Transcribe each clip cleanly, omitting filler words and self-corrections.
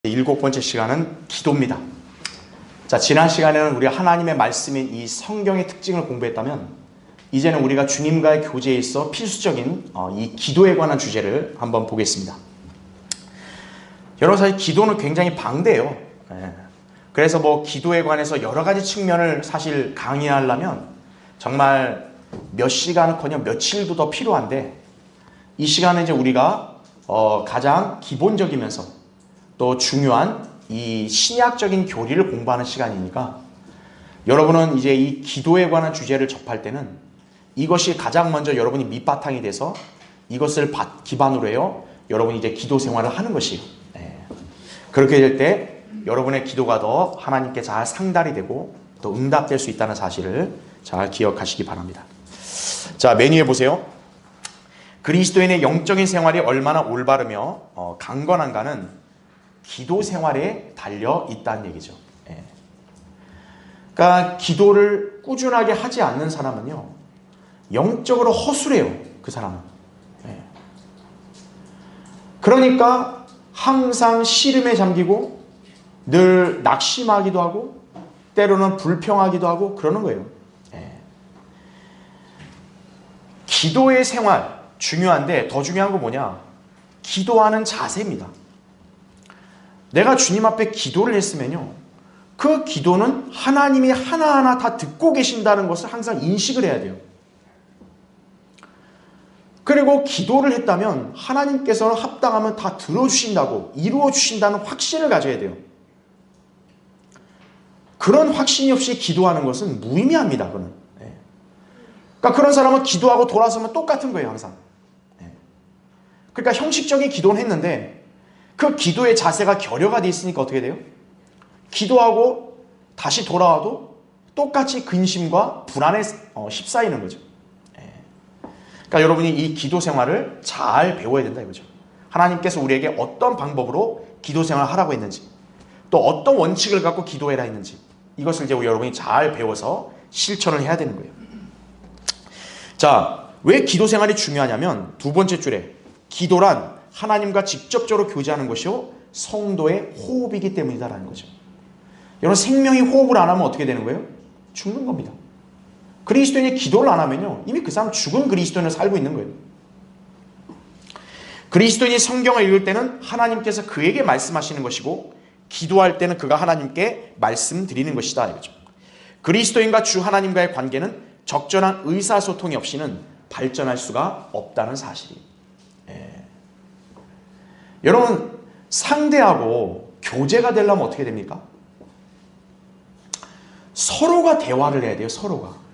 7번째 시간은 기도입니다. 자, 지난 시간에는 우리가 하나님의 말씀인 이 성경의 특징을 공부했다면 이제는 우리가 주님과의 교제에 있어 필수적인 이 기도에 관한 주제를 한번 보겠습니다. 여러분, 사실 기도는 굉장히 방대해요. 그래서 기도에 관해서 여러 가지 측면을 사실 강의하려면 정말 몇 시간은커녕 며칠도 더 필요한데, 이 시간은 이제 우리가 가장 기본적이면서 또 중요한 이 신약적인 교리를 공부하는 시간이니까, 여러분은 이제 이 기도에 관한 주제를 접할 때는 이것이 가장 먼저 여러분이 밑바탕이 돼서 이것을 기반으로 해요 여러분이 이제 기도 생활을 하는 것이에요. 그렇게 될 때 여러분의 기도가 더 하나님께 잘 상달이 되고 또 응답될 수 있다는 사실을 잘 기억하시기 바랍니다. 자, 메뉴에 보세요. 그리스도인의 영적인 생활이 얼마나 올바르며 강건한가는 기도 생활에 달려 있다는 얘기죠. 그러니까 기도를 꾸준하게 하지 않는 사람은요, 영적으로 허술해요. 그 사람은. 그러니까 항상 시름에 잠기고 늘 낙심하기도 하고 때로는 불평하기도 하고 그러는 거예요. 기도의 생활 중요한데 더 중요한 건 뭐냐? 기도하는 자세입니다. 내가 주님 앞에 기도를 했으면요, 그 기도는 하나님이 하나하나 다 듣고 계신다는 것을 항상 인식을 해야 돼요. 그리고 기도를 했다면 하나님께서는 합당하면 다 들어주신다고, 이루어주신다는 확신을 가져야 돼요. 그런 확신이 없이 기도하는 것은 무의미합니다. 그러니까 그런 사람은 기도하고 돌아서면 똑같은 거예요, 항상. 그러니까 형식적인 기도는 했는데 그 기도의 자세가 결여가 돼 있으니까 어떻게 돼요? 기도하고 다시 돌아와도 똑같이 근심과 불안에 휩싸이는 거죠. 그러니까 여러분이 이 기도 생활을 잘 배워야 된다 이거죠. 하나님께서 우리에게 어떤 방법으로 기도 생활을 하라고 했는지, 또 어떤 원칙을 갖고 기도해라 했는지, 이것을 이제 여러분이 잘 배워서 실천을 해야 되는 거예요. 자, 왜 기도 생활이 중요하냐면 두 번째 줄에 기도란 하나님과 직접적으로 교제하는 것이요 성도의 호흡이기 때문이다라는 거죠. 여러분, 생명이 호흡을 안 하면 어떻게 되는 거예요? 죽는 겁니다. 그리스도인이 기도를 안 하면요, 이미 그 사람 죽은 그리스도인을 살고 있는 거예요. 그리스도인이 성경을 읽을 때는 하나님께서 그에게 말씀하시는 것이고, 기도할 때는 그가 하나님께 말씀드리는 것이다 이거죠. 그리스도인과 주 하나님과의 관계는 적절한 의사소통이 없이는 발전할 수가 없다는 사실이에요. 여러분, 상대하고 교제가 되려면 어떻게 됩니까? 서로가 대화를 해야 돼요. 서로가.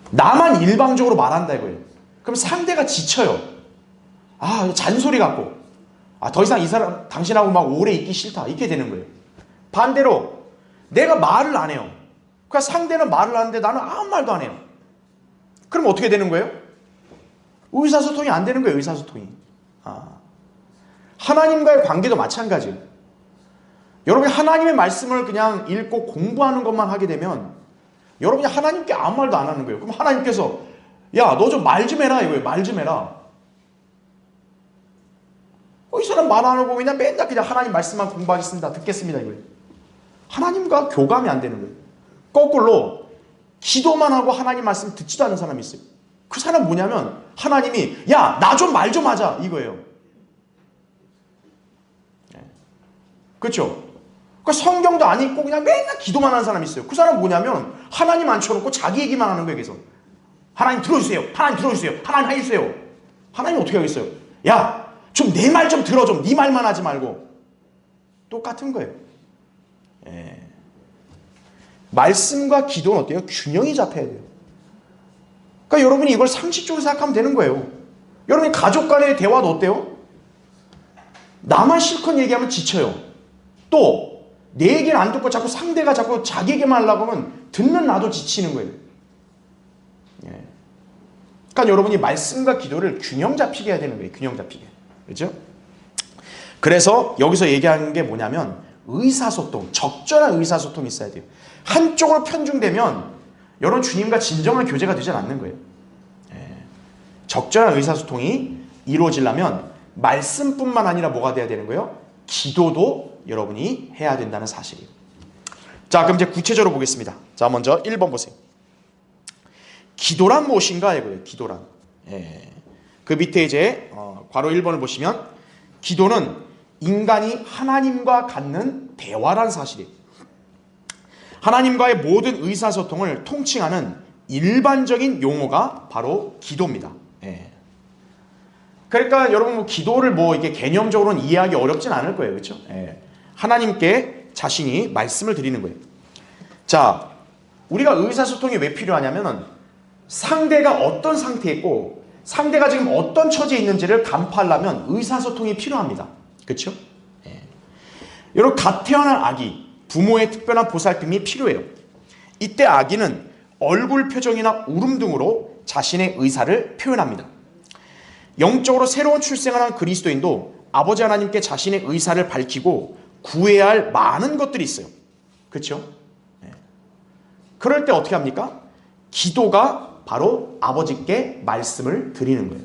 나만 일방적으로 말한다 이거예요. 그럼 상대가 지쳐요. 잔소리 같고, 더 이상 이 사람 당신하고 막 오래 있기 싫다 이렇게 되는 거예요. 반대로 내가 말을 안 해요. 그러니까 상대는 말을 하는데 나는 아무 말도 안 해요. 그럼 어떻게 되는 거예요? 의사소통이 안 되는 거예요. 의사소통이. 하나님과의 관계도 마찬가지예요. 여러분이 하나님의 말씀을 그냥 읽고 공부하는 것만 하게 되면 여러분이 하나님께 아무 말도 안 하는 거예요. 그럼 하나님께서 야, 너 좀 말 좀 해라 이거예요. 말 좀 해라. 이 사람 말 안 하고 그냥 맨날 그냥 하나님 말씀만 공부하겠습니다. 듣겠습니다 이거예요. 하나님과 교감이 안 되는 거예요. 거꾸로 기도만 하고 하나님 말씀 듣지도 않는 사람이 있어요. 그 사람 뭐냐면 하나님이 야, 나 좀 말 좀 하자 이거예요. 그렇죠? 그러니까 성경도 안 읽고 그냥 맨날 기도만 하는 사람이 있어요. 그 사람 뭐냐면 하나님 앉혀놓고 자기 얘기만 하는 거예요. 그래서 하나님 들어주세요. 하나님 들어주세요. 하나님 해주세요. 하나님 어떻게 하겠어요? 야, 좀 내 말 좀 들어 좀. 네 말만 하지 말고. 똑같은 거예요. 말씀과 기도는 어때요? 균형이 잡혀야 돼요. 그러니까 여러분이 이걸 상식적으로 생각하면 되는 거예요. 여러분이 가족 간의 대화도 어때요? 나만 실컷 얘기하면 지쳐요. 또 내 얘기를 안 듣고 자꾸 상대가 자꾸 자기 얘기만 하려고 하면 듣는 나도 지치는 거예요. 그러니까 여러분이 말씀과 기도를 균형 잡히게 해야 되는 거예요. 균형 잡히게. 그렇죠? 그래서 여기서 얘기하는 게 뭐냐면 의사소통, 적절한 의사소통이 있어야 돼요. 한쪽으로 편중되면 여러분 주님과 진정한 교제가 되지 않는 거예요. 적절한 의사소통이 이루어지려면 말씀뿐만 아니라 뭐가 돼야 되는 거예요? 기도도 여러분이 해야 된다는 사실이에요. 자, 그럼 이제 구체적으로 보겠습니다. 자, 먼저 1번 보세요. 기도란 무엇인가 이거예요. 기도란. 그 밑에 이제 괄호 1번을 보시면 기도는 인간이 하나님과 갖는 대화란 사실이에요. 하나님과의 모든 의사소통을 통칭하는 일반적인 용어가 바로 기도입니다. 그러니까 여러분 뭐 기도를 뭐 이게 개념적으로는 이해하기 어렵진 않을 거예요. 그렇죠? 하나님께 자신이 말씀을 드리는 거예요. 자, 우리가 의사소통이 왜 필요하냐면은 상대가 어떤 상태에 있고 상대가 지금 어떤 처지에 있는지를 간파하려면 의사소통이 필요합니다. 그렇죠? 여러분 갓 태어난 아기, 부모의 특별한 보살핌이 필요해요. 이때 아기는 얼굴 표정이나 울음 등으로 자신의 의사를 표현합니다. 영적으로 새로운 출생을 한 그리스도인도 아버지 하나님께 자신의 의사를 밝히고 구해야 할 많은 것들이 있어요. 그렇죠? 그럴 때 어떻게 합니까? 기도가 바로 아버지께 말씀을 드리는 거예요.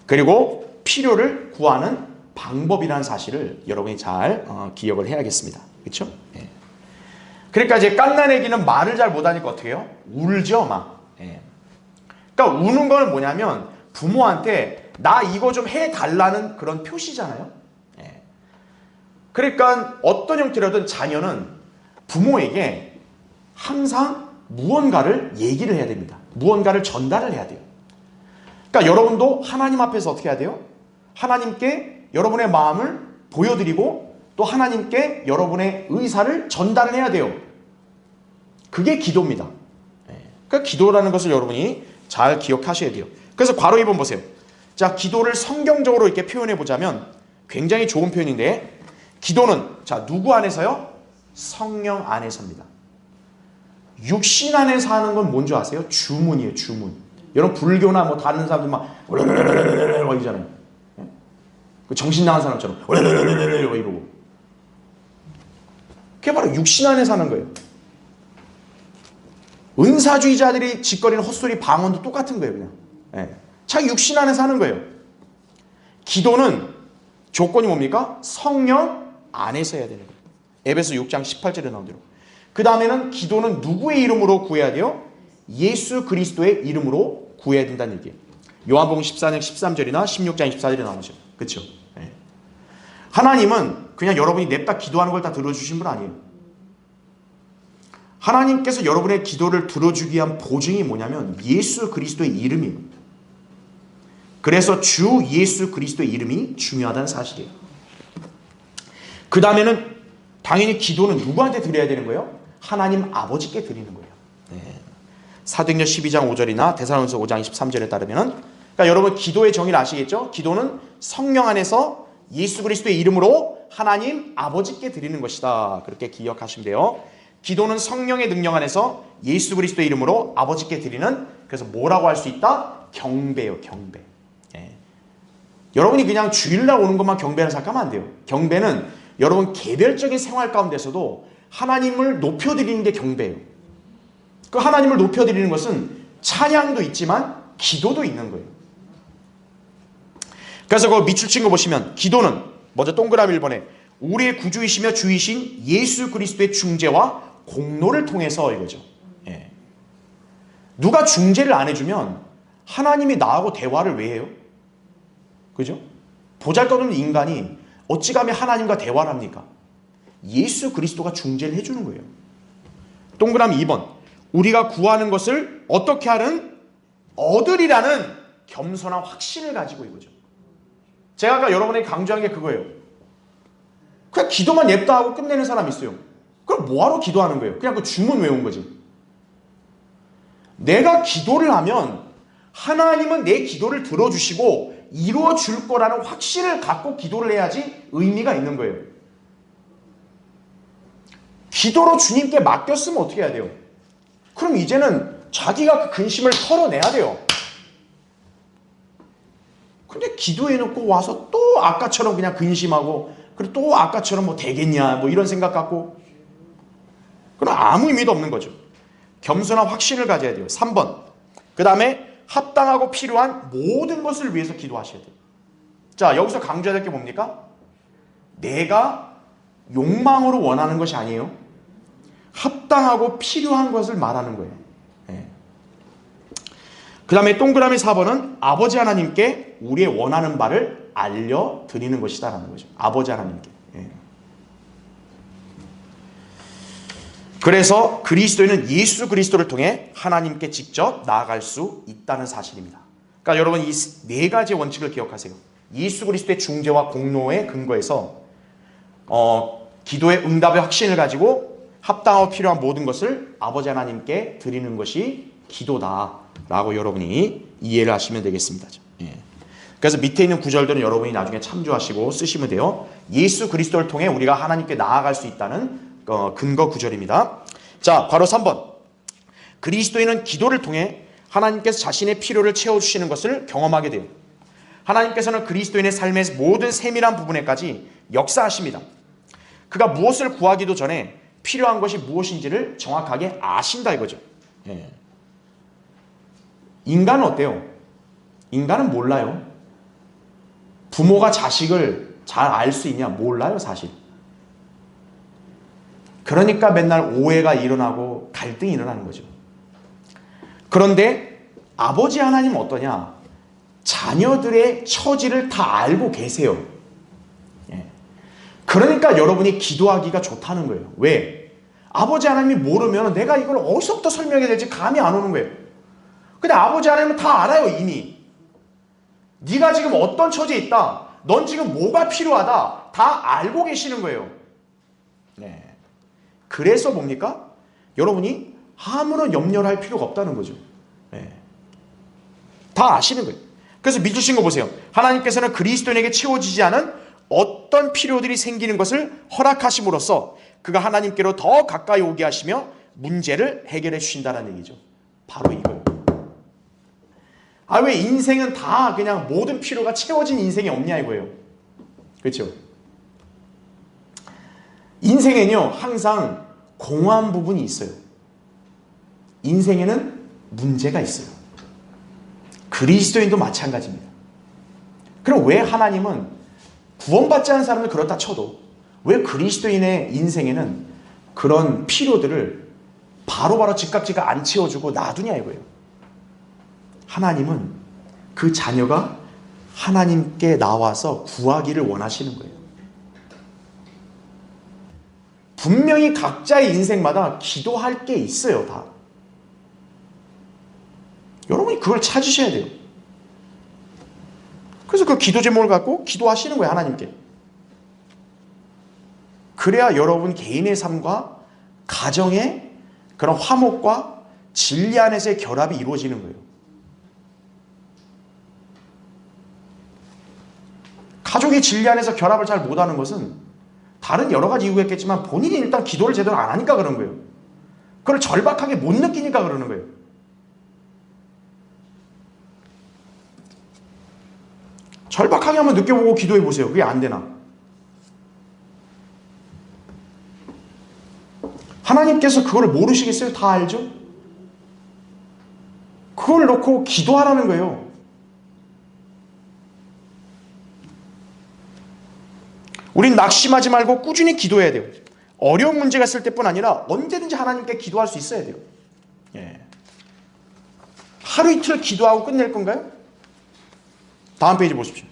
그리고 필요를 구하는 방법이라는 사실을 여러분이 잘 기억을 해야겠습니다. 그렇죠? 그러니까 이제 갓난 애기는 말을 잘 못하니까 어떻게 해요? 울죠, 막. 그러니까 우는 건 뭐냐면 부모한테 나 이거 좀 해달라는 그런 표시잖아요. 그러니까 어떤 형태로든 자녀는 부모에게 항상 무언가를 얘기를 해야 됩니다. 무언가를 전달을 해야 돼요. 그러니까 여러분도 하나님 앞에서 어떻게 해야 돼요? 하나님께 여러분의 마음을 보여드리고 또 하나님께 여러분의 의사를 전달을 해야 돼요. 그게 기도입니다. 그러니까 기도라는 것을 여러분이 잘 기억하셔야 돼요. 그래서 괄호 2번 보세요. 자, 기도를 성경적으로 이렇게 표현해 보자면 굉장히 좋은 표현인데 기도는 자, 누구 안에서요? 성령 안에서입니다. 육신 안에서 하는 건 뭔지 아세요? 주문이에요, 주문. 여러분 불교나 뭐 다른 사람들 막 이러잖아요. 정신 나간 사람처럼 이러고. 그게 바로 육신 안에서 하는 거예요. 은사주의자들이 짓거리는 헛소리 방언도 똑같은 거예요, 그냥. 자기 육신 안에서 하는 거예요. 기도는 조건이 뭡니까? 성령 안에서 해야 되는 거예요. 에베소 6장 18절에 나온 대로. 그 다음에는 기도는 누구의 이름으로 구해야 돼요? 예수 그리스도의 이름으로 구해야 된다는 얘기예요. 요한복음 14장 13절이나 16장 24절에 나오죠. 그렇죠? 하나님은 그냥 여러분이 냅다 기도하는 걸 다 들어주신 분 아니에요. 하나님께서 여러분의 기도를 들어주기 위한 보증이 뭐냐면 예수 그리스도의 이름이에요. 그래서 주 예수 그리스도의 이름이 중요하다는 사실이에요. 그 다음에는 당연히 기도는 누구한테 드려야 되는 거예요? 하나님 아버지께 드리는 거예요. 사도행전 12장 5절이나 데살로니가서 5장 23절에 따르면 그러니까 여러분 기도의 정의를 아시겠죠? 기도는 성령 안에서 예수 그리스도의 이름으로 하나님 아버지께 드리는 것이다. 그렇게 기억하시면 돼요. 기도는 성령의 능력 안에서 예수 그리스도의 이름으로 아버지께 드리는 그래서 뭐라고 할 수 있다? 경배요, 경배. 여러분이 그냥 주일날 오는 것만 경배를 생각하면 안 돼요. 경배는 여러분 개별적인 생활 가운데서도 하나님을 높여드리는 게 경배예요. 그 하나님을 높여드리는 것은 찬양도 있지만 기도도 있는 거예요. 그래서 그 밑줄 친 거 보시면 기도는 먼저 동그라미 1번에 우리의 구주이시며 주이신 예수 그리스도의 중재와 공로를 통해서 이거죠. 누가 중재를 안 해주면 하나님이 나하고 대화를 왜 해요? 그죠? 보잘것없는 인간이 어찌 감히 하나님과 대화를 합니까? 예수 그리스도가 중재를 해주는 거예요. 동그라미 2번 우리가 구하는 것을 어떻게 하는? 얻으리라는 겸손한 확신을 가지고 이거죠. 제가 아까 여러분에게 강조한 게 그거예요. 그냥 기도만 냅다 하고 끝내는 사람이 있어요. 그럼 뭐하러 기도하는 거예요? 그냥 그 주문 외운 거지. 내가 기도를 하면 하나님은 내 기도를 들어주시고 이루어 줄 거라는 확신을 갖고 기도를 해야지 의미가 있는 거예요. 기도로 주님께 맡겼으면 어떻게 해야 돼요? 그럼 이제는 자기가 그 근심을 털어내야 돼요. 근데 기도해놓고 와서 또 아까처럼 그냥 근심하고 그리고 또 아까처럼 뭐 되겠냐 뭐 이런 생각 갖고 그럼 아무 의미도 없는 거죠. 겸손한 확신을 가져야 돼요. 3번 그 다음에 합당하고 필요한 모든 것을 위해서 기도하셔야 돼요. 자, 여기서 강조해야 될 게 뭡니까? 내가 욕망으로 원하는 것이 아니에요. 합당하고 필요한 것을 말하는 거예요. 그 다음에 동그라미 4번은 아버지 하나님께 우리의 원하는 바를 알려드리는 것이다 라는 거죠. 아버지 하나님께. 그래서 그리스도인은 예수 그리스도를 통해 하나님께 직접 나아갈 수 있다는 사실입니다. 그러니까 여러분 이 네 가지 원칙을 기억하세요. 예수 그리스도의 중재와 공로에 근거해서 기도의 응답의 확신을 가지고 합당하고 필요한 모든 것을 아버지 하나님께 드리는 것이 기도다라고 여러분이 이해를 하시면 되겠습니다. 그래서 밑에 있는 구절들은 여러분이 나중에 참조하시고 쓰시면 돼요. 예수 그리스도를 통해 우리가 하나님께 나아갈 수 있다는 근거 구절입니다. 자, 괄호 3번. 그리스도인은 기도를 통해 하나님께서 자신의 필요를 채워주시는 것을 경험하게 돼요. 하나님께서는 그리스도인의 삶의 모든 세밀한 부분에까지 역사하십니다. 그가 무엇을 구하기도 전에 필요한 것이 무엇인지를 정확하게 아신다 이거죠. 인간은 어때요? 인간은 몰라요. 부모가 자식을 잘 알 수 있냐? 몰라요, 사실. 그러니까 맨날 오해가 일어나고 갈등이 일어나는 거죠. 그런데 아버지 하나님은 어떠냐? 자녀들의 처지를 다 알고 계세요. 그러니까 여러분이 기도하기가 좋다는 거예요. 왜? 아버지 하나님이 모르면 내가 이걸 어디서부터 설명해야 될지 감이 안 오는 거예요. 근데 아버지 하나님은 다 알아요, 이미. 네가 지금 어떤 처지에 있다. 넌 지금 뭐가 필요하다. 다 알고 계시는 거예요. 그래서 뭡니까? 여러분이 아무런 염려를 할 필요가 없다는 거죠. 다 아시는 거예요. 그래서 믿으신 거 보세요. 하나님께서는 그리스도인에게 채워지지 않은 어떤 필요들이 생기는 것을 허락하심으로써 그가 하나님께로 더 가까이 오게 하시며 문제를 해결해 주신다는 얘기죠. 바로 이거예요. 왜 인생은 다 그냥 모든 필요가 채워진 인생이 없냐 이거예요. 그렇죠? 인생에는요 항상 공허한 부분이 있어요. 인생에는 문제가 있어요. 그리스도인도 마찬가지입니다. 그럼 왜 하나님은 구원받지 않은 사람들 그렇다 쳐도 왜 그리스도인의 인생에는 그런 필요들을 바로바로 즉각 안 채워주고 놔두냐 이거예요. 하나님은 그 자녀가 하나님께 나와서 구하기를 원하시는 거예요. 분명히 각자의 인생마다 기도할 게 있어요, 다. 여러분이 그걸 찾으셔야 돼요. 그래서 그 기도 제목을 갖고 기도하시는 거예요, 하나님께. 그래야 여러분 개인의 삶과 가정의 그런 화목과 진리 안에서의 결합이 이루어지는 거예요. 가족이 진리 안에서 결합을 잘 못하는 것은 다른 여러 가지 이유가 있겠지만 본인이 일단 기도를 제대로 안 하니까 그런 거예요. 그걸 절박하게 못 느끼니까 그러는 거예요. 절박하게 한번 느껴보고 기도해 보세요. 그게 안 되나? 하나님께서 그걸 모르시겠어요? 다 알죠? 그걸 놓고 기도하라는 거예요. 우린 낙심하지 말고 꾸준히 기도해야 돼요. 어려운 문제가 있을 때뿐 아니라 언제든지 하나님께 기도할 수 있어야 돼요. 하루 이틀 기도하고 끝낼 건가요? 다음 페이지 보십시오.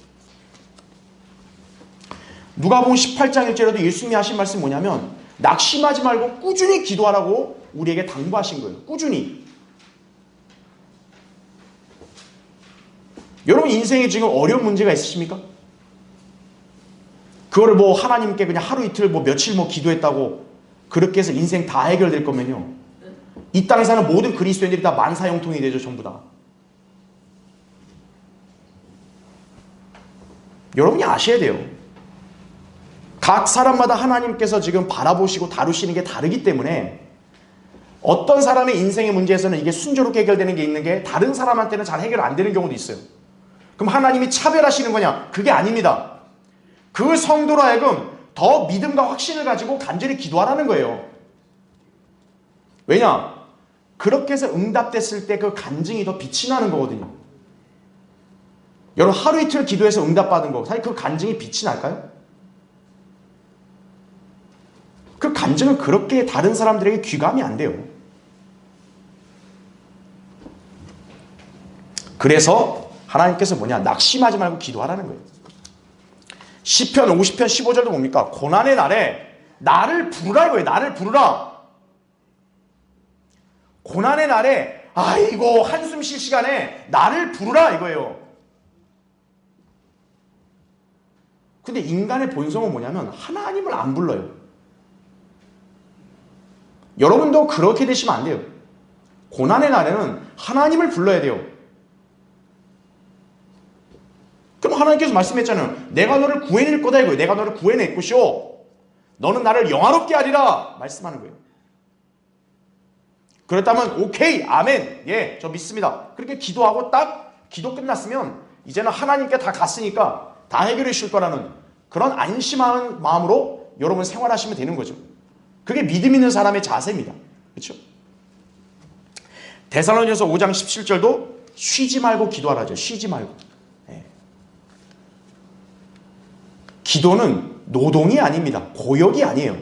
누가복음 18장 1절에도 예수님이 하신 말씀이 뭐냐면 낙심하지 말고 꾸준히 기도하라고 우리에게 당부하신 거예요. 꾸준히. 여러분 인생에 지금 어려운 문제가 있으십니까? 그거를 뭐 하나님께 그냥 하루 이틀 뭐 며칠 뭐 기도했다고 그렇게 해서 인생 다 해결될 거면요. 이 땅에 사는 모든 그리스도인들이 다 만사형통이 되죠. 전부 다. 여러분이 아셔야 돼요. 각 사람마다 하나님께서 지금 바라보시고 다루시는 게 다르기 때문에 어떤 사람의 인생의 문제에서는 이게 순조롭게 해결되는 게 있는 게 다른 사람한테는 잘 해결 안 되는 경우도 있어요. 그럼 하나님이 차별하시는 거냐? 그게 아닙니다. 그 성도로 하여금 더 믿음과 확신을 가지고 간절히 기도하라는 거예요. 왜냐? 그렇게 해서 응답됐을 때 그 간증이 더 빛이 나는 거거든요. 여러분 하루 이틀 기도해서 응답받은 거 사실 그 간증이 빛이 날까요? 그 간증은 그렇게 다른 사람들에게 귀감이 안 돼요. 그래서 하나님께서 뭐냐? 낙심하지 말고 기도하라는 거예요. 시편 50편 15절도 뭡니까? 고난의 날에 나를 부르라 이거예요. 나를 부르라. 고난의 날에 아이고 한숨 쉴 시간에 나를 부르라 이거예요. 근데 인간의 본성은 뭐냐면 하나님을 안 불러요. 여러분도 그렇게 되시면 안 돼요. 고난의 날에는 하나님을 불러야 돼요. 그럼 하나님께서 말씀했잖아요. 내가 너를 구해낼 거다 이거예요. 내가 너를 구해낼 것이오. 너는 나를 영화롭게 하리라 말씀하는 거예요. 그렇다면 오케이 아멘 예 저 믿습니다. 그렇게 기도하고 딱 기도 끝났으면 이제는 하나님께 다 갔으니까 다 해결해 주실 거라는 그런 안심한 마음으로 여러분 생활하시면 되는 거죠. 그게 믿음 있는 사람의 자세입니다. 그렇죠? 데살로니가서 5장 17절도 쉬지 말고 기도하라죠. 쉬지 말고. 예. 기도는 노동이 아닙니다. 고역이 아니에요.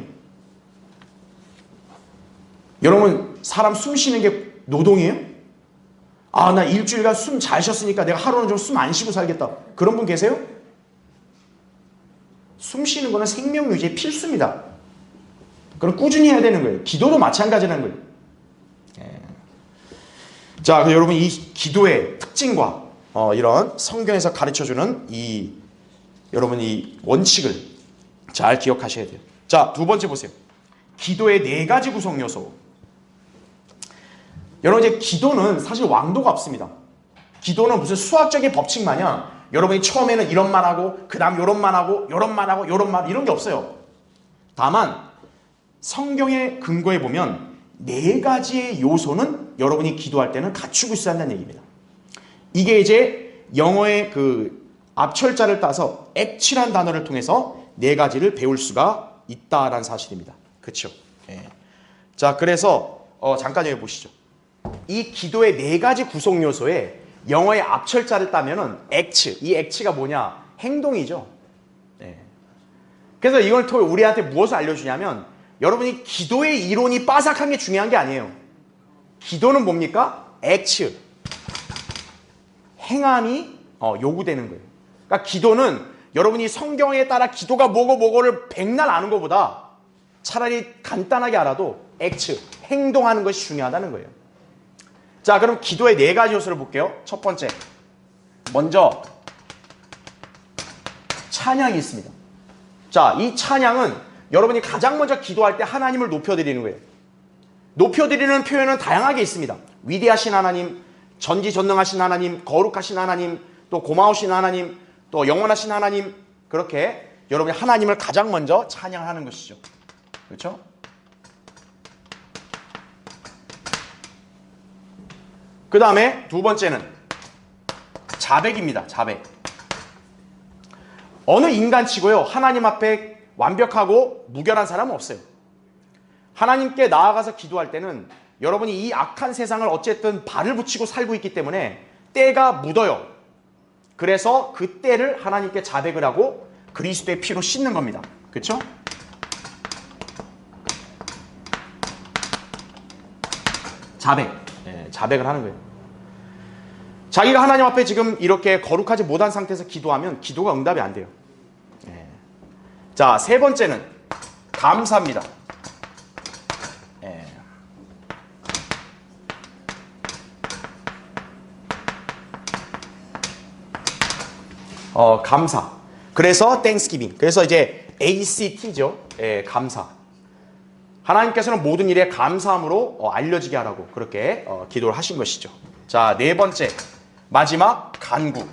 여러분 사람 숨 쉬는 게 노동이에요? 아, 나 일주일간 숨 잘 쉬었으니까 내가 하루는 좀 숨 안 쉬고 살겠다. 그런 분 계세요? 숨 쉬는 거는 생명 유지의 필수입니다. 그럼 꾸준히 해야 되는 거예요. 기도도 마찬가지라는 거예요. 예. 자, 여러분 이 기도의 특징과 이런 성경에서 가르쳐주는 여러분 이 원칙을 잘 기억하셔야 돼요. 자, 두 번째 보세요. 기도의 4가지 구성 요소. 여러분 이제 기도는 사실 왕도가 없습니다. 기도는 무슨 수학적인 법칙 마냥 여러분이 처음에는 이런 말 하고 그 다음 요런 말 하고 요런 말 하고 요런 말 이런 게 없어요. 다만 성경에 근거해 보면 4가지의 요소는 여러분이 기도할 때는 갖추고 있어야 한다는 얘기입니다. 이게 이제 영어의 그 앞철자를 따서 액치란 단어를 통해서 4가지를 배울 수가 있다라는 사실입니다. 그렇죠? 예. 자, 그래서 잠깐 여기 보시죠. 이 기도의 4가지 구성 요소에 영어의 앞철자를 따면은 액츠, 이 액츠가 뭐냐? 행동이죠. 예. 그래서 이걸 통해 우리한테 무엇을 알려주냐면 여러분이 기도의 이론이 빠삭한 게 중요한 게 아니에요. 기도는 뭡니까? 액츠, 행함이 요구되는 거예요. 그러니까 기도는 여러분이 성경에 따라 기도가 뭐고를 백날 아는 것보다 차라리 간단하게 알아도 액츠, 행동하는 것이 중요하다는 거예요. 자, 그럼 기도의 4가지 요소를 볼게요. 첫 번째, 먼저 찬양이 있습니다. 자, 이 찬양은 여러분이 가장 먼저 기도할 때 하나님을 높여드리는 거예요. 높여드리는 표현은 다양하게 있습니다. 위대하신 하나님, 전지전능하신 하나님, 거룩하신 하나님, 또 고마우신 하나님, 또 영원하신 하나님, 그렇게 여러분이 하나님을 가장 먼저 찬양하는 것이죠. 그렇죠? 그 다음에 두 번째는 자백입니다. 자백. 어느 인간치고요 하나님 앞에 완벽하고 무결한 사람은 없어요. 하나님께 나아가서 기도할 때는 여러분이 이 악한 세상을 어쨌든 발을 붙이고 살고 있기 때문에 때가 묻어요. 그래서 그 때를 하나님께 자백을 하고 그리스도의 피로 씻는 겁니다. 그렇죠? 자백. 네, 자백을 하는 거예요. 자기가 하나님 앞에 지금 이렇게 거룩하지 못한 상태에서 기도하면 기도가 응답이 안 돼요. 네. 자, 세 번째는 감사입니다. 네. 감사. 그래서 땡스기빙. 그래서 이제 ACT죠. 예, 감사. 하나님께서는 모든 일에 감사함으로 알려지게 하라고 그렇게 기도를 하신 것이죠. 자, 네 번째, 마지막 간구.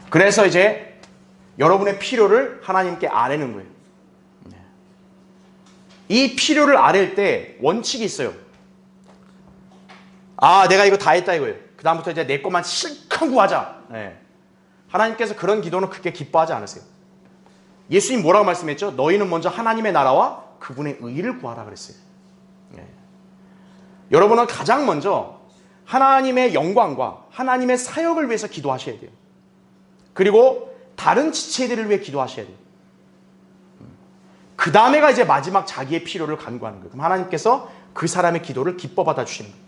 그래서 이제 여러분의 필요를 하나님께 아뢰는 거예요. 이 필요를 아뢰일 때 원칙이 있어요. 아, 내가 이거 다 했다 이거예요. 그 다음부터 이제 내 것만 실컷 구하자. 네. 하나님께서 그런 기도는 그렇게 기뻐하지 않으세요. 예수님 뭐라고 말씀했죠? 너희는 먼저 하나님의 나라와 그분의 의를 구하라 그랬어요. 예. 여러분은 가장 먼저 하나님의 영광과 하나님의 사역을 위해서 기도하셔야 돼요. 그리고 다른 지체들을 위해 기도하셔야 돼요. 그 다음에가 이제 마지막 자기의 필요를 간구하는 거예요. 그럼 하나님께서 그 사람의 기도를 기뻐 받아주시는 거예요.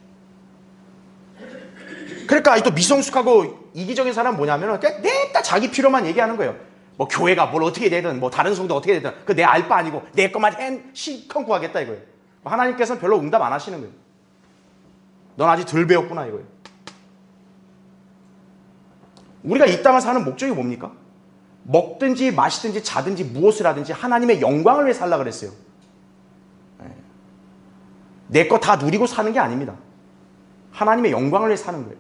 그러니까 또 미성숙하고 이기적인 사람은 뭐냐면 냅다 자기 필요만 얘기하는 거예요. 뭐 교회가 뭘 어떻게 되든 뭐 다른 성도 어떻게 되든 그 내 알 바 아니고 내 것만 실컷 구하겠다 이거예요. 하나님께서는 별로 응답 안 하시는 거예요. 넌 아직 덜 배웠구나 이거예요. 우리가 이 땅을 사는 목적이 뭡니까? 먹든지 마시든지 자든지 무엇을 하든지 하나님의 영광을 위해 살라 그랬어요. 내 거 다 누리고 사는 게 아닙니다. 하나님의 영광을 위해 사는 거예요.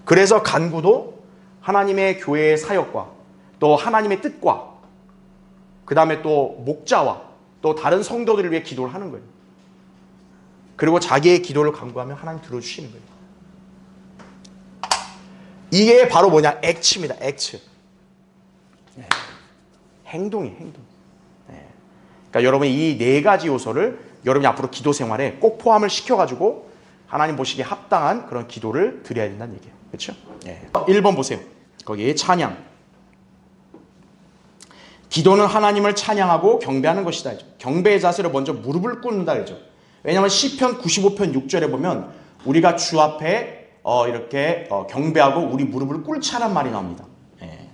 그래서 간구도 하나님의 교회의 사역과 또 하나님의 뜻과 그 다음에 또 목자와 또 다른 성도들을 위해 기도를 하는 거예요. 그리고 자기의 기도를 간구하면 하나님 들어주시는 거예요. 이게 바로 뭐냐? 액츠입니다. 액츠. 네. 행동이에요. 행동. 네. 그러니까 여러분이 이 네 가지 요소를 여러분이 앞으로 기도 생활에 꼭 포함을 시켜가지고 하나님 보시기에 합당한 그런 기도를 드려야 된다는 얘기예요. 그렇죠? 네. 1번 보세요. 거기 찬양. 기도는 하나님을 찬양하고 경배하는 것이다. 경배의 자세로 먼저 무릎을 꿇는다. 그러죠. 왜냐하면 시편 95편 6절에 보면 우리가 주 앞에 이렇게 경배하고 우리 무릎을 꿇자란 말이 나옵니다. 예.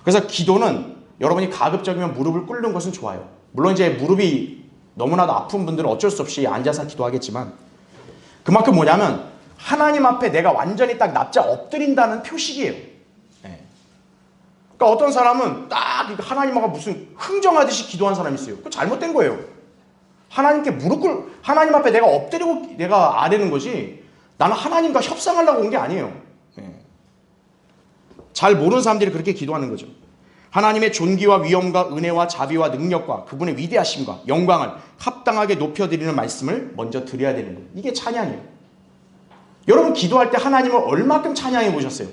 그래서 기도는 여러분이 가급적이면 무릎을 꿇는 것은 좋아요. 물론 이제 무릎이 너무나도 아픈 분들은 어쩔 수 없이 앉아서 기도하겠지만 그만큼 뭐냐면 하나님 앞에 내가 완전히 딱 납작 엎드린다는 표식이에요. 예. 그러니까 어떤 사람은 딱 하나님하고 무슨 흥정하듯이 기도한 사람이 있어요. 그거 잘못된 거예요. 하나님께 하나님 앞에 내가 엎드리고 내가 아뢰는 거지 나는 하나님과 협상하려고 온 게 아니에요. 예. 잘 모르는 사람들이 그렇게 기도하는 거죠. 하나님의 존귀와 위엄과 은혜와 자비와 능력과 그분의 위대하심과 영광을 합당하게 높여드리는 말씀을 먼저 드려야 되는 거예요. 이게 찬양이에요. 여러분 기도할 때 하나님을 얼마큼 찬양해 보셨어요?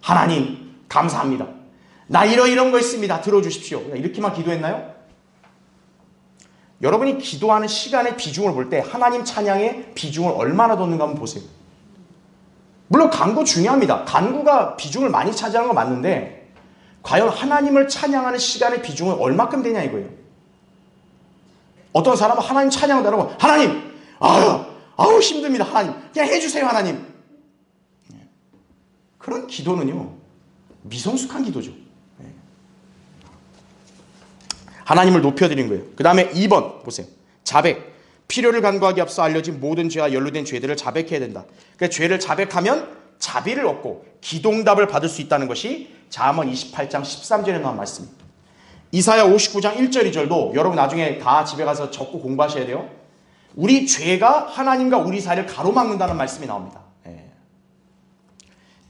하나님 감사합니다. 나 이런 거 있습니다. 들어주십시오. 이렇게만 기도했나요? 여러분이 기도하는 시간의 비중을 볼 때 하나님 찬양의 비중을 얼마나 뒀는가 한번 보세요. 물론 간구 중요합니다. 간구가 비중을 많이 차지하는 건 맞는데 과연 하나님을 찬양하는 시간의 비중은 얼마큼 되냐 이거예요. 어떤 사람은 하나님 찬양한다고 하나님 아우 힘듭니다. 하나님 그냥 해주세요 하나님. 그런 기도는요 미성숙한 기도죠. 하나님을 높여드린 거예요. 그 다음에 2번 보세요. 자백. 필요를 간구하기 앞서 알려진 모든 죄와 연루된 죄들을 자백해야 된다. 그러니까 죄를 자백하면 자비를 얻고 기도응답을 받을 수 있다는 것이 잠언 28장 13절에 나온 말씀입니다. 이사야 59장 1절 2절도 여러분 나중에 다 집에 가서 적고 공부하셔야 돼요. 우리 죄가 하나님과 우리 사이를 가로막는다는 말씀이 나옵니다. 예.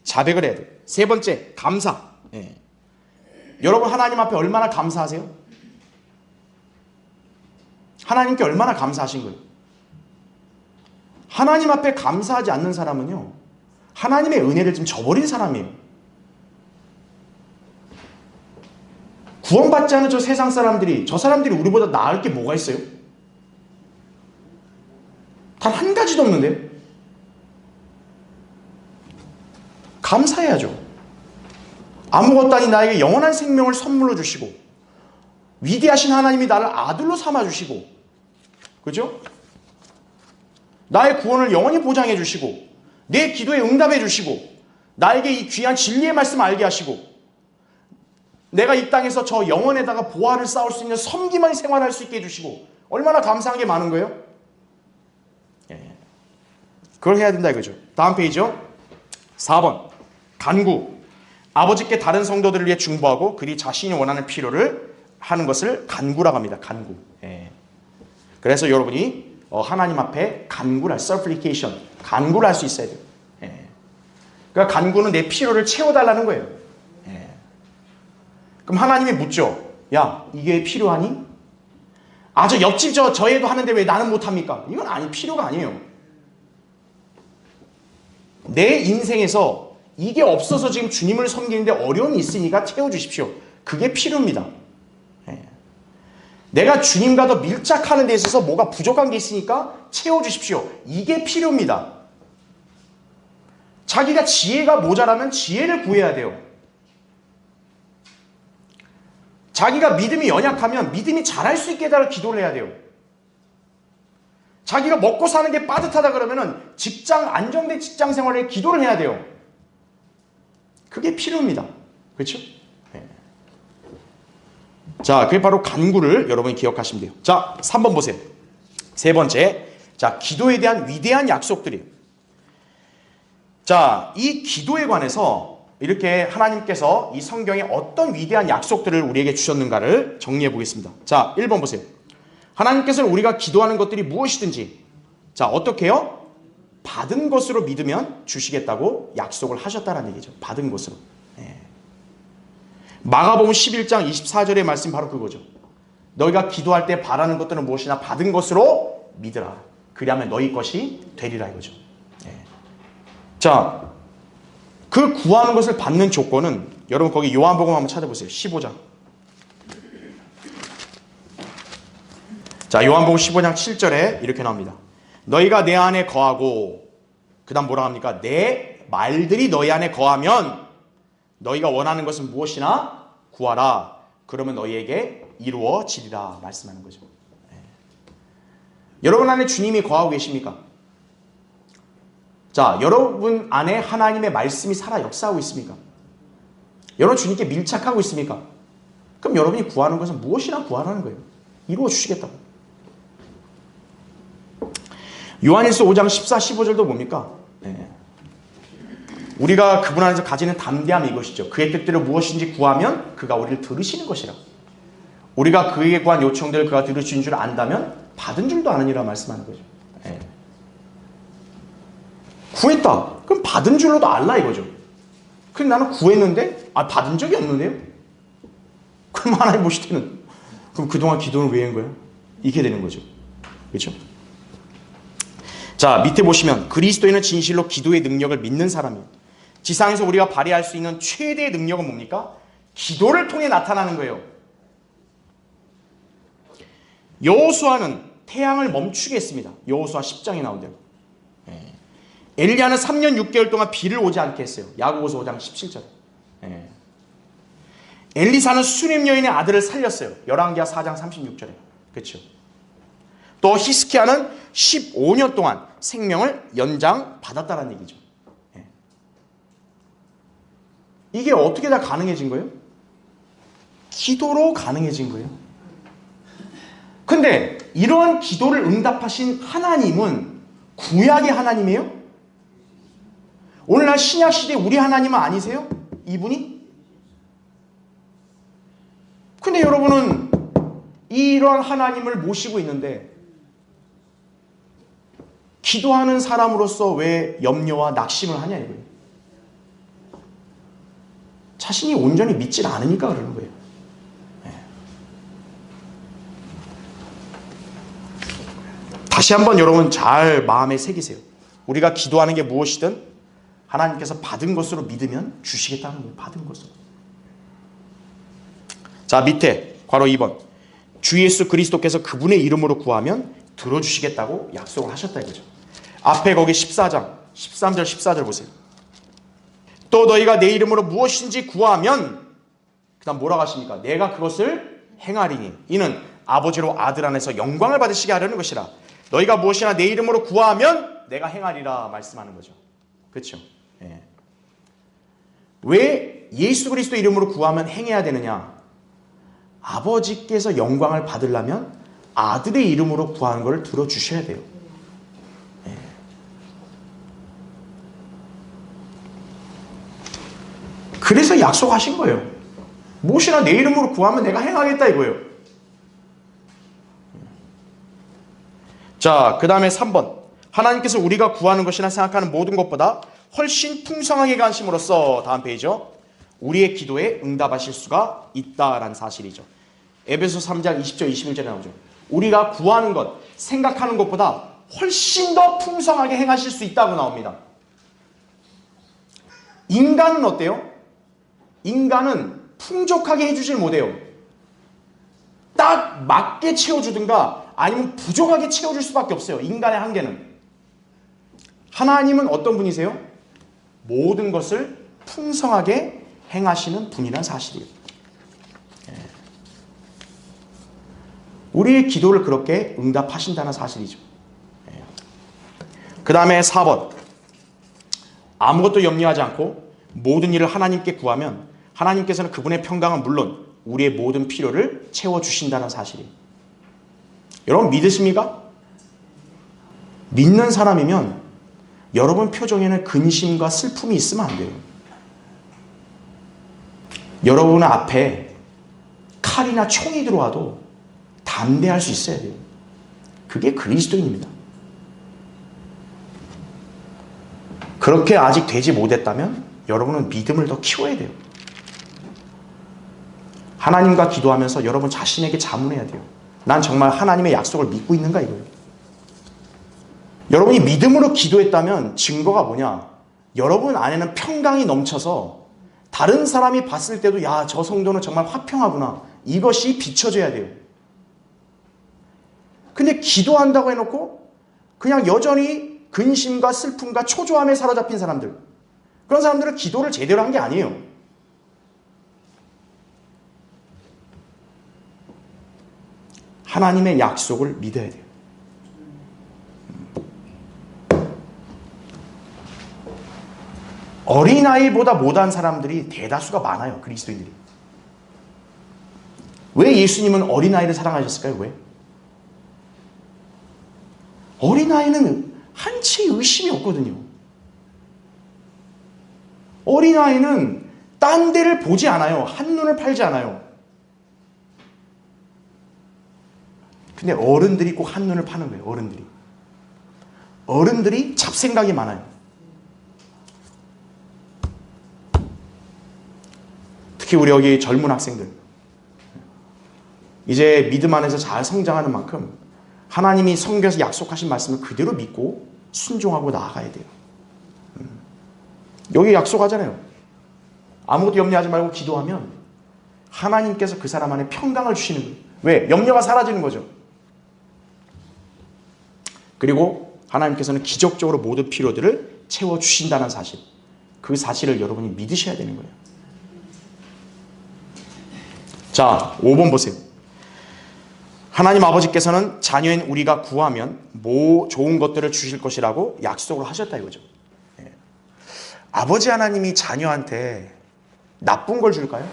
자백을 해야 돼요. 세 번째 감사. 예. 여러분 하나님 앞에 얼마나 감사하세요? 하나님께 얼마나 감사하신 거예요? 하나님 앞에 감사하지 않는 사람은요 하나님의 은혜를 좀 저버린 사람이에요. 구원받지 않은 저 세상 사람들이 저 사람들이 우리보다 나을 게 뭐가 있어요? 단 한 가지도 없는데요. 감사해야죠. 아무것도 아닌 나에게 영원한 생명을 선물로 주시고 위대하신 하나님이 나를 아들로 삼아주시고 그죠? 나의 구원을 영원히 보장해 주시고 내 기도에 응답해 주시고 나에게 이 귀한 진리의 말씀을 알게 하시고 내가 이 땅에서 저 영혼에다가 보화를 쌓을 수 있는 섬기만이 생활할 수 있게 해주시고 얼마나 감사한 게 많은 거예요? 예. 그걸 해야 된다 이거죠. 다음 페이지요. 4번 간구. 아버지께 다른 성도들을 위해 중보하고 그리 자신이 원하는 필요를 하는 것을 간구라고 합니다. 간구. 예. 그래서 여러분이 하나님 앞에 간구를 할 supplication, 간구를 할 수 있어야 돼요. 예. 그러니까 간구는 내 필요를 채워달라는 거예요. 예. 그럼 하나님이 묻죠. 야, 이게 필요하니? 저 옆집 저 애도 하는데 왜 나는 못합니까? 이건 필요가 아니에요. 내 인생에서 이게 없어서 지금 주님을 섬기는데 어려움이 있으니까 채워주십시오. 그게 필요입니다. 내가 주님과 더 밀착하는 데 있어서 뭐가 부족한 게 있으니까 채워주십시오. 이게 필요입니다. 자기가 지혜가 모자라면 지혜를 구해야 돼요. 자기가 믿음이 연약하면 믿음이 잘할 수 있게 해달라고 기도를 해야 돼요. 자기가 먹고 사는 게 빠듯하다 그러면은 안정된 직장 생활에 기도를 해야 돼요. 그게 필요합니다. 그렇죠? 네. 자, 그게 바로 간구를 여러분이 기억하시면 돼요. 자, 3번 보세요. 세 번째. 자, 기도에 대한 위대한 약속들이에요. 자, 이 기도에 관해서 이렇게 하나님께서 이 성경에 어떤 위대한 약속들을 우리에게 주셨는가를 정리해 보겠습니다. 자, 1번 보세요. 하나님께서는 우리가 기도하는 것들이 무엇이든지, 자, 어떻게 해요? 받은 것으로 믿으면 주시겠다고 약속을 하셨다는 얘기죠. 받은 것으로. 네. 마가복음 11장 24절의 말씀이 바로 그거죠. 너희가 기도할 때 바라는 것들은 무엇이나 받은 것으로 믿으라. 그리하면 너희 것이 되리라 이거죠. 네. 자, 그 구하는 것을 받는 조건은 여러분 거기 요한복음 한번 찾아보세요. 15장. 자, 요한복음 15장 7절에 이렇게 나옵니다. 너희가 내 안에 거하고, 그 다음 뭐라 합니까? 내 말들이 너희 안에 거하면 너희가 원하는 것은 무엇이나 구하라. 그러면 너희에게 이루어지리라 말씀하는 거죠. 네. 여러분 안에 주님이 거하고 계십니까? 자, 여러분 안에 하나님의 말씀이 살아 역사하고 있습니까? 여러분 주님께 밀착하고 있습니까? 그럼 여러분이 구하는 것은 무엇이나 구하라는 거예요. 이루어 주시겠다고. 요한일서 5장 14, 15절도 뭡니까? 네. 우리가 그분 안에서 가지는 담대함이 이것이죠. 그의 뜻대로 무엇인지 구하면 그가 우리를 들으시는 것이라. 우리가 그에게 구한 요청들을 그가 들으신 줄 안다면 받은 줄도 아느니라 말씀하는 거죠. 네. 구했다. 그럼 받은 줄로도 알라 이거죠. 근데 나는 구했는데 받은 적이 없는데요? 그럼 하나님 보실 때는 그럼 그동안 기도는 왜 한 거야? 이렇게 되는 거죠. 그렇죠? 자, 밑에 보시면 그리스도인은 진실로 기도의 능력을 믿는 사람이에요. 지상에서 우리가 발휘할 수 있는 최대의 능력은 뭡니까? 기도를 통해 나타나는 거예요. 여호수아는 태양을 멈추게 했습니다. 여호수아 10장에 나온 대로. 엘리야는 3년 6개월 동안 비를 오지 않게 했어요. 야고보서 5장 17절. 엘리사는 수냄 여인의 아들을 살렸어요. 열왕기하 4장 36절에. 그렇죠? 또 히스키야는 15년 동안 생명을 연장받았다는 얘기죠. 이게 어떻게 다 가능해진 거예요? 기도로 가능해진 거예요. 근데 이러한 기도를 응답하신 하나님은 구약의 하나님이에요? 오늘날 신약시대 우리 하나님은 아니세요? 이분이? 근데 여러분은 이러한 하나님을 모시고 있는데 기도하는 사람으로서 왜 염려와 낙심을 하냐 이거예요. 자신이 온전히 믿질 않으니까 그러는 거예요. 네. 다시 한번 여러분 잘 마음에 새기세요. 우리가 기도하는 게 무엇이든 하나님께서 받은 것으로 믿으면 주시겠다는 거예요. 받은 것으로. 자, 밑에 괄호 2번. 주 예수 그리스도께서 그분의 이름으로 구하면 들어주시겠다고 약속을 하셨다 이거죠. 앞에 거기 14장 13절 14절 보세요. 또 너희가 내 이름으로 무엇인지 구하면, 그 다음 뭐라고 하십니까? 내가 그것을 행하리니 이는 아버지로 아들 안에서 영광을 받으시게 하려는 것이라. 너희가 무엇이나 내 이름으로 구하면 내가 행하리라 말씀하는 거죠. 그렇죠? 예. 왜 예수 그리스도 이름으로 구하면 행해야 되느냐? 아버지께서 영광을 받으려면 아들의 이름으로 구하는 것을 들어주셔야 돼요. 예. 그래서 약속하신 거예요. 무엇이나 내 이름으로 구하면 내가 행하겠다 이거예요. 자, 그 다음에 3번. 하나님께서 우리가 구하는 것이나 생각하는 모든 것보다 훨씬 풍성하게 가심으로써, 다음 페이지죠, 우리의 기도에 응답하실 수가 있다라는 사실이죠. 에베소 3장 20절 21절에 나오죠. 우리가 구하는 것, 생각하는 것보다 훨씬 더 풍성하게 행하실 수 있다고 나옵니다. 인간은 어때요? 인간은 풍족하게 해주질 못해요. 딱 딱 맞게 채워주든가 아니면 부족하게 채워줄 수밖에 없어요. 인간의 한계는. 하나님은 어떤 분이세요? 모든 것을 풍성하게 행하시는 분이란 사실이에요. 우리의 기도를 그렇게 응답하신다는 사실이죠. 그 다음에 4번. 아무것도 염려하지 않고 모든 일을 하나님께 구하면 하나님께서는 그분의 평강은 물론 우리의 모든 필요를 채워주신다는 사실이에요. 여러분 믿으십니까? 믿는 사람이면 여러분 표정에는 근심과 슬픔이 있으면 안 돼요. 여러분 앞에 칼이나 총이 들어와도 담대할 수 있어야 돼요. 그게 그리스도인입니다. 그렇게 아직 되지 못했다면 여러분은 믿음을 더 키워야 돼요. 하나님과 기도하면서 여러분 자신에게 자문해야 돼요. 난 정말 하나님의 약속을 믿고 있는가 이거예요. 여러분이 믿음으로 기도했다면 증거가 뭐냐? 여러분 안에는 평강이 넘쳐서 다른 사람이 봤을 때도 야, 저 성도는 정말 화평하구나. 이것이 비춰져야 돼요. 근데 기도한다고 해놓고 그냥 여전히 근심과 슬픔과 초조함에 사로잡힌 사람들, 그런 사람들은 기도를 제대로 한 게 아니에요. 하나님의 약속을 믿어야 돼요. 어린아이보다 못한 사람들이 대다수가 많아요. 그리스도인들이. 왜 예수님은 어린아이를 사랑하셨을까요? 왜? 어린아이는 한치의 의심이 없거든요. 어린아이는 딴 데를 보지 않아요. 한눈을 팔지 않아요. 근데 어른들이 꼭 한눈을 파는 거예요. 어른들이 잡생각이 많아요. 특히 우리 여기 젊은 학생들, 이제 믿음 안에서 잘 성장하는 만큼 하나님이 성경에서 약속하신 말씀을 그대로 믿고 순종하고 나아가야 돼요. 여기 약속하잖아요. 아무것도 염려하지 말고 기도하면 하나님께서 그 사람 안에 평강을 주시는 거예요. 왜? 염려가 사라지는 거죠. 그리고 하나님께서는 기적적으로 모든 필요들을 채워주신다는 사실, 그 사실을 여러분이 믿으셔야 되는 거예요. 자, 5번 보세요. 하나님 아버지께서는 자녀인 우리가 구하면 좋은 것들을 주실 것이라고 약속을 하셨다 이거죠. 아버지 하나님이 자녀한테 나쁜 걸 줄까요?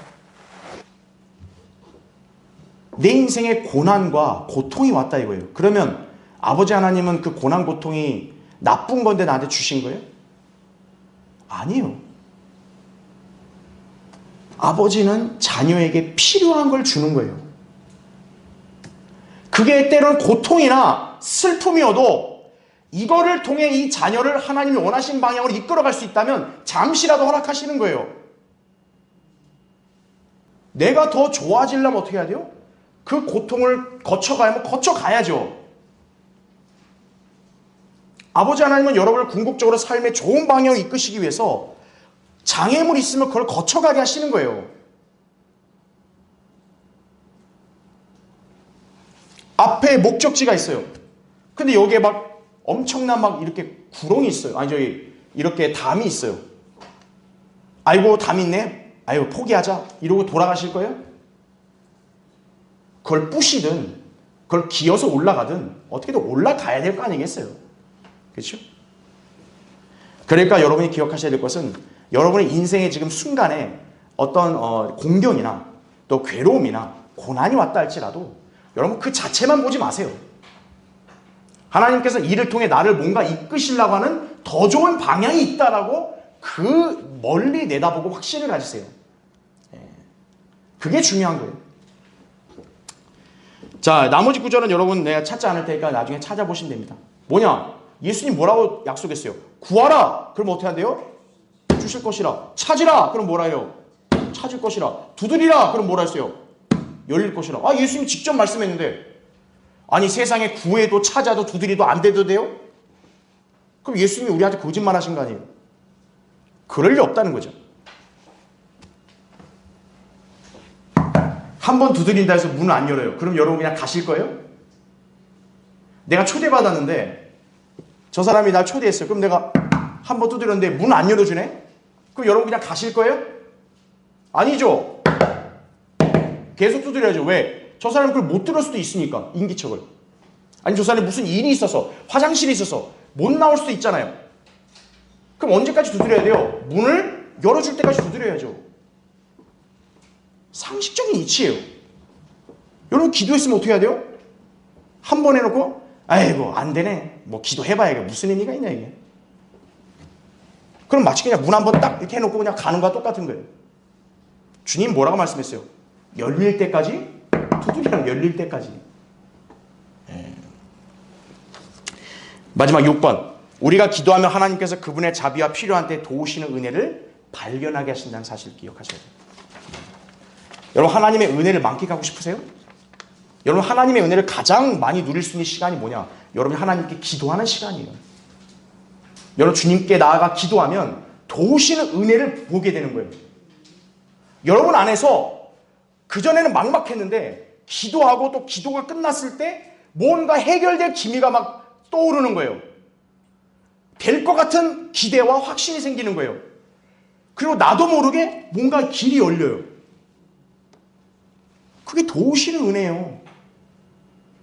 내 인생에 고난과 고통이 왔다 이거예요. 그러면 아버지 하나님은 그 고난 고통이 나쁜 건데 나한테 주신 거예요? 아니에요. 아버지는 자녀에게 필요한 걸 주는 거예요. 그게 때로는 고통이나 슬픔이어도 이거를 통해 이 자녀를 하나님이 원하신 방향으로 이끌어갈 수 있다면 잠시라도 허락하시는 거예요. 내가 더 좋아지려면 어떻게 해야 돼요? 그 고통을 거쳐가야죠. 아버지 하나님은 여러분을 궁극적으로 삶의 좋은 방향으로 이끄시기 위해서 장애물이 있으면 그걸 거쳐가게 하시는 거예요. 앞에 목적지가 있어요. 근데 여기에 막 엄청난 이렇게 구렁이 있어요. 이렇게 담이 있어요. 아이고, 담 있네? 아이고, 포기하자. 이러고 돌아가실 거예요? 그걸 부시든, 그걸 기어서 올라가든, 어떻게든 올라가야 될 거 아니겠어요? 그렇죠? 그러니까 여러분이 기억하셔야 될 것은 여러분의 인생의 지금 순간에 어떤 공경이나 또 괴로움이나 고난이 왔다 할지라도 여러분 그 자체만 보지 마세요. 하나님께서 이를 통해 나를 뭔가 이끄시려고 하는 더 좋은 방향이 있다라고 그 멀리 내다보고 확신을 가지세요. 그게 중요한 거예요. 자, 나머지 구절은 여러분 내가 찾지 않을 테니까 나중에 찾아보시면 됩니다. 뭐냐? 예수님 뭐라고 약속했어요? 구하라! 그럼 어떻게 한대요? 주실 것이라. 찾으라! 그럼 뭐라 해요? 찾을 것이라. 두드리라! 그럼 뭐라 했어요? 열릴 것이라. 예수님이 직접 말씀했는데, 아니 세상에 구해도 찾아도 두드리도 안 돼도 돼요? 그럼 예수님이 우리한테 거짓말 하신 거 아니에요? 그럴 리 없다는 거죠. 한 번 두드린다 해서 문을 안 열어요. 그럼 여러분 그냥 가실 거예요? 내가 초대받았는데 저 사람이 날 초대했어요. 그럼 내가 한 번 두드렸는데 문 안 열어주네? 그럼 여러분 그냥 가실 거예요? 아니죠. 계속 두드려야죠. 왜? 저 사람이 그걸 못 들을 수도 있으니까. 인기척을. 아니 저 사람이 무슨 일이 있어서 화장실에 있어서 못 나올 수도 있잖아요. 그럼 언제까지 두드려야 돼요? 문을 열어줄 때까지 두드려야죠. 상식적인 이치예요. 여러분 기도했으면 어떻게 해야 돼요? 한 번 해놓고 아이고 안 되네. 뭐 기도해봐야 무슨 의미가 있냐 이게. 그럼 마치 그냥 문 한 번 딱 이렇게 해놓고 그냥 가는 거와 똑같은 거예요. 주님 뭐라고 말씀했어요? 열릴 때까지 두드리라고. 열릴 때까지. 마지막 6번. 우리가 기도하면 하나님께서 그분의 자비와 필요한 때 도우시는 은혜를 발견하게 하신다는 사실을 기억하셔야 돼요. 여러분 하나님의 은혜를 만끽하고 싶으세요? 여러분 하나님의 은혜를 가장 많이 누릴 수 있는 시간이 뭐냐? 여러분 하나님께 기도하는 시간이에요. 여러분 주님께 나아가 기도하면 도우시는 은혜를 보게 되는 거예요. 여러분 안에서 그전에는 막막했는데 기도하고 또 기도가 끝났을 때 뭔가 해결될 기미가 막 떠오르는 거예요. 될 것 같은 기대와 확신이 생기는 거예요. 그리고 나도 모르게 뭔가 길이 열려요. 그게 도우시는 은혜예요.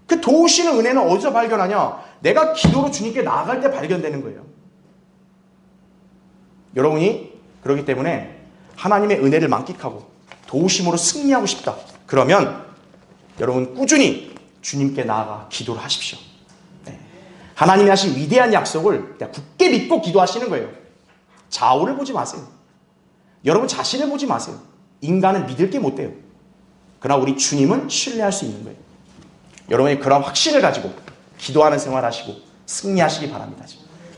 그 도우시는 은혜는 어디서 발견하냐? 내가 기도로 주님께 나아갈 때 발견되는 거예요. 여러분이 그렇기 때문에 하나님의 은혜를 만끽하고 도우심으로 승리하고 싶다. 그러면 여러분 꾸준히 주님께 나아가 기도를 하십시오. 하나님이 하신 위대한 약속을 굳게 믿고 기도하시는 거예요. 좌우를 보지 마세요. 여러분 자신을 보지 마세요. 인간은 믿을 게 못 돼요. 그러나 우리 주님은 신뢰할 수 있는 거예요. 여러분이 그런 확신을 가지고 기도하는 생활 하시고 승리하시기 바랍니다.